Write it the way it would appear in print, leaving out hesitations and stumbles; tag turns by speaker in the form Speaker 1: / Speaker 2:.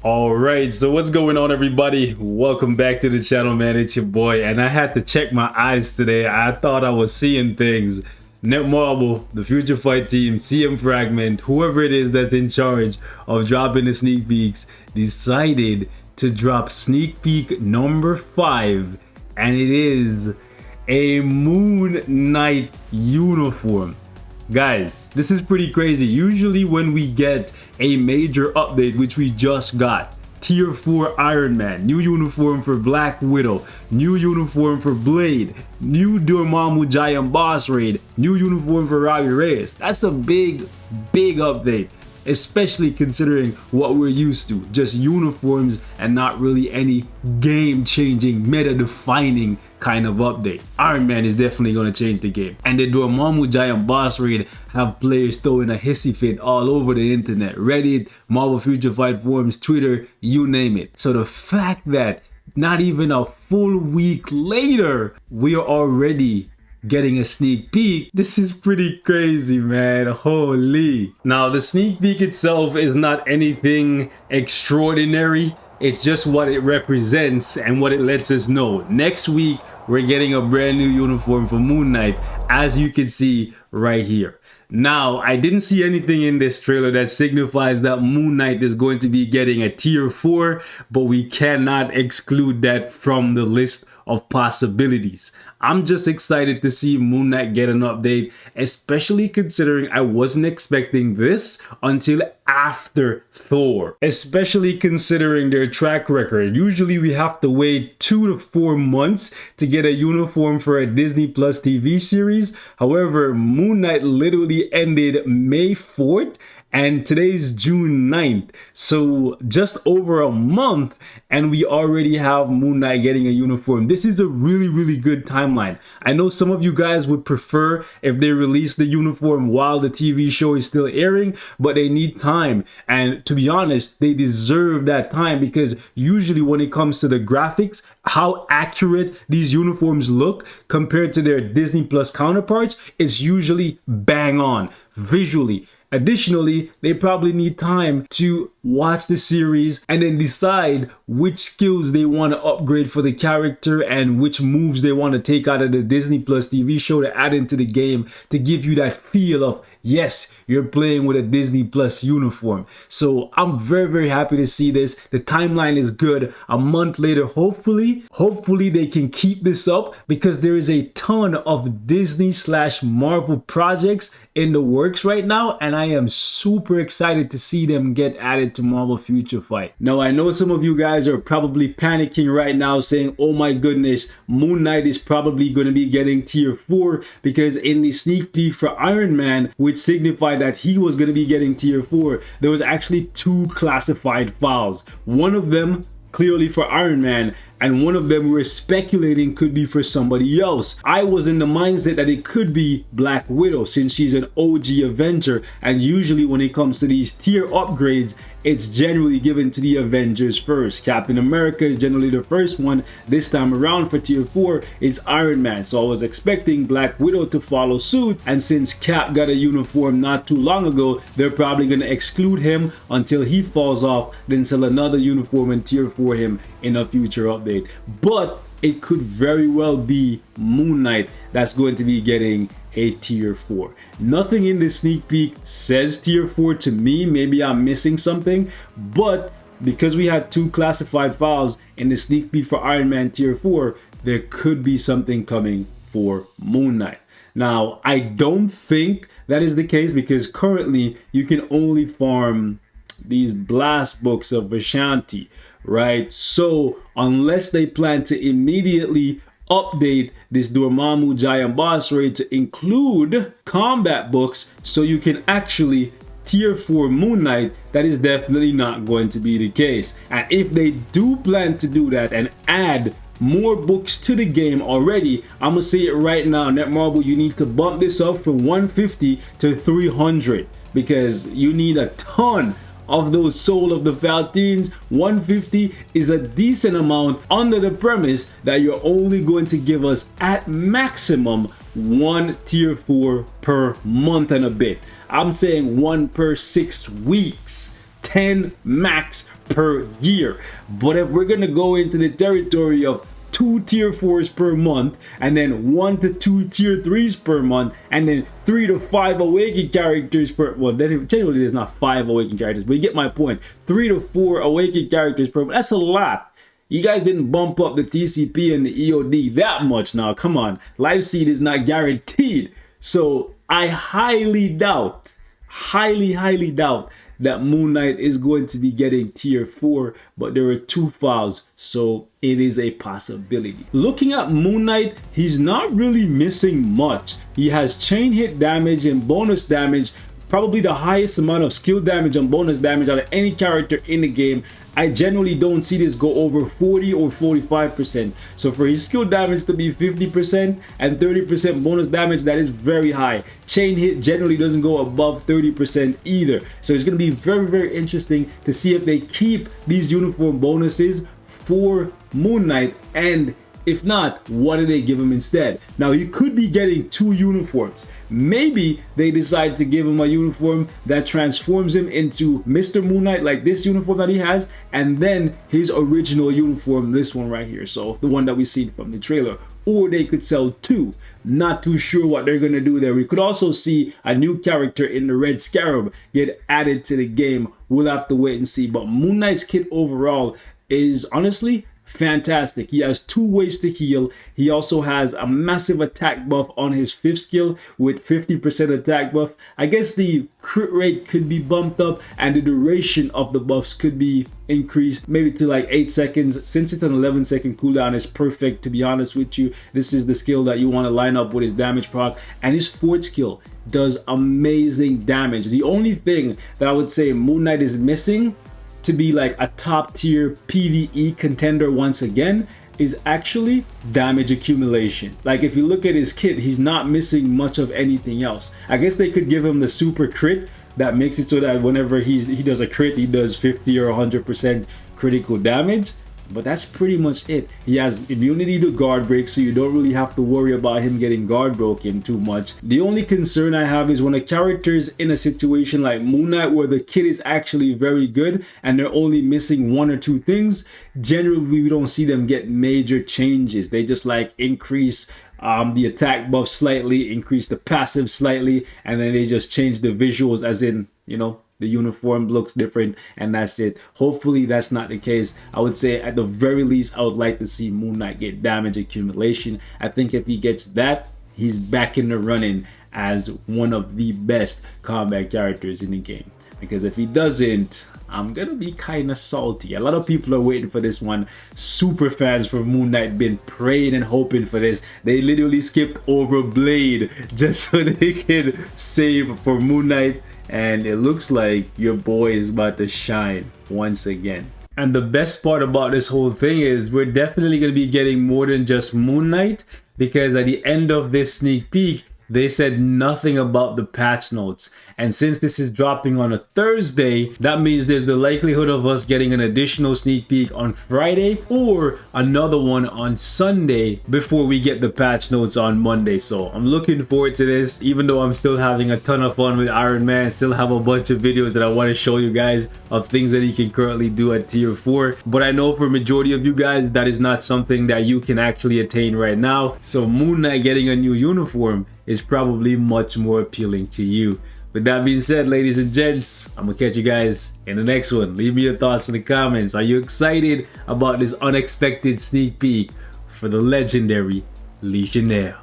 Speaker 1: Alright, so what's going on, everybody? Welcome back to the channel, man. It's your boy, and I had to check my eyes today. I thought I was seeing things. Netmarble, the Future Fight team, CM Fragment, whoever it is that's in charge of dropping the sneak peeks, decided to drop sneak peek number 5, and it is a Moon Knight uniform. Guys, this is pretty crazy. Usually when we get a major update, which we just got, Tier 4 Iron Man, new uniform for Black Widow, new uniform for Blade, new Dormammu Giant Boss Raid, new uniform for Robbie Reyes. That's a big update, especially considering what we're used to, just uniforms and not really any game-changing, meta-defining kind of update. Iron Man is definitely going to change the game, and the Dormammu Giant Boss Raid have players throwing a hissy fit all over the internet, Reddit, Marvel Future Fight forums, Twitter, you name it. So the fact that not even a full week later we are already getting a sneak peek, this is pretty crazy, man. Holy. Now the sneak peek itself is not anything extraordinary. It's just what it represents and what it lets us know. Next week, we're getting a brand new uniform for Moon Knight, as you can see right here. Now, I didn't see anything in this trailer that signifies that Moon Knight is going to be getting a tier 4, but we cannot exclude that from the list of possibilities. I'm just excited to see Moon Knight get an update, especially considering I wasn't expecting this until after Thor. Especially considering their track record. Usually we have to wait 2 to 4 months to get a uniform for a Disney Plus TV series. However, Moon Knight literally ended May 4th. And today's June 9th, so just over a month and we already have Moon Knight getting a uniform. This is a really good timeline. I know some of you guys would prefer if they release the uniform while the TV show is still airing, but they need time, and to be honest, they deserve that time, because usually when it comes to the graphics, how accurate these uniforms look compared to their Disney Plus counterparts, is usually bang on visually. Additionally, they probably need time to watch the series and then decide which skills they want to upgrade for the character and which moves they want to take out of the Disney Plus TV show to add into the game to give you that feel of, yes, you're playing with a Disney Plus uniform. So I'm very happy to see this. The timeline is good. A month later, hopefully they can keep this up, because there is a ton of Disney/Marvel projects in the works right now, and I am super excited to see them get added to Marvel Future Fight. Now, I know some of you guys are probably panicking right now saying, oh my goodness, Moon Knight is probably going to be getting tier 4, because in the sneak peek for Iron Man, which signified that he was going to be getting tier 4, there was actually 2 classified files. One of them clearly for Iron Man, and one of them we were speculating could be for somebody else. I was in the mindset that it could be Black Widow, since she's an OG Avenger, and usually when it comes to these tier upgrades, it's generally given to the Avengers first. Captain America is generally the first one. This time around for tier 4, it's Iron Man. So I was expecting Black Widow to follow suit, and since Cap got a uniform not too long ago, they're probably going to exclude him until he falls off, then sell another uniform and tier 4 him in a future update. But it could very well be Moon Knight that's going to be getting a tier 4. Nothing in this sneak peek says tier 4 to me. Maybe I'm missing something, but because we had 2 classified files in the sneak peek for Iron Man tier 4, there could be something coming for Moon Knight. Now, I don't think that is the case, because currently you can only farm these blast books of Vishanti, right? So unless they plan to immediately update this Dormammu Giant Boss Raid to include combat books so you can actually tier 4 Moon Knight, that is definitely not going to be the case. And if they do plan to do that and add more books to the game already, I'm gonna say it right now, Netmarble, you need to bump this up from 150 to 300, because you need a ton of those Soul of the Falcons. 150 is a decent amount under the premise that you're only going to give us at maximum 1 tier 4 per month and a bit. I'm saying 1 per 6 weeks, 10 max per year. But if we're gonna go into the territory of 2 tier 4s per month, and then 1 to 2 tier 3s per month, and then 3 to 5 awakened characters per, well, then generally there's not 5 awakened characters, but you get my point. 3 to 4 awakened characters per month, that's a lot. You guys didn't bump up the TCP and the EOD that much now. Come on, live seed is not guaranteed. So I highly doubt, highly doubt that Moon Knight is going to be getting tier 4, but there are 2 files, so it is a possibility. Looking at Moon Knight, he's not really missing much. He has chain hit damage and bonus damage, probably the highest amount of skill damage and bonus damage out of any character in the game. I generally don't see this go over 40 or 45%. So for his skill damage to be 50% and 30% bonus damage, that is very high. Chain hit generally doesn't go above 30% either. So it's going to be very interesting to see if they keep these uniform bonuses for Moon Knight, and if not, what do they give him instead? Now, he could be getting 2 uniforms. Maybe they decide to give him a uniform that transforms him into Mr. Moon Knight, like this uniform that he has, and then his original uniform, this one right here, so the one that we seen from the trailer. Or they could sell 2. Not too sure what they're gonna do there. We could also see a new character in the Red Scarab get added to the game. We'll have to wait and see. But Moon Knight's kit overall is honestly fantastic. He has 2 ways to heal. He also has a massive attack buff on his 5th skill with 50% attack buff. I guess the crit rate could be bumped up and the duration of the buffs could be increased maybe to like 8 seconds. Since it's an 11-second cooldown, it's perfect, to be honest with you. This is the skill that you want to line up with his damage proc, and his 4th skill does amazing damage. The only thing that I would say Moon Knight is missing to be like a top tier PvE contender once again is actually damage accumulation. Like if you look at his kit, he's not missing much of anything else. I guess they could give him the super crit that makes it so that whenever he does a crit, he does 50 or 100% critical damage. But that's pretty much it. He has immunity to guard break, so you don't really have to worry about him getting guard broken too much. The only concern I have is when a character is in a situation like Moon Knight where the kit is actually very good and they're only missing 1 or 2 things, generally we don't see them get major changes. They just like increase the attack buff slightly, increase the passive slightly, and then they just change the visuals, as in, you know, the uniform looks different, and that's it. Hopefully that's not the case. I would say at the very least I would like to see Moon Knight get damage accumulation. I think if he gets that, he's back in the running as one of the best combat characters in the game. Because if he doesn't, I'm gonna be kind of salty. A lot of people are waiting for this one. Super fans for Moon Knight been praying and hoping for this. They literally skipped over Blade just so they could save for Moon Knight. And it looks like your boy is about to shine once again. And the best part about this whole thing is we're definitely going to be getting more than just Moon Knight, because at the end of this sneak peek, they said nothing about the patch notes. And since this is dropping on a Thursday, that means there's the likelihood of us getting an additional sneak peek on Friday or another one on Sunday before we get the patch notes on Monday. So I'm looking forward to this, even though I'm still having a ton of fun with Iron Man. Still have a bunch of videos that I want to show you guys of things that he can currently do at tier 4. But I know for a majority of you guys, that is not something that you can actually attain right now. So Moon Knight getting a new uniform is probably much more appealing to you. With that being said, ladies and gents, I'm gonna catch you guys in the next one. Leave me your thoughts in the comments. Are you excited about this unexpected sneak peek for the legendary Legionnaire?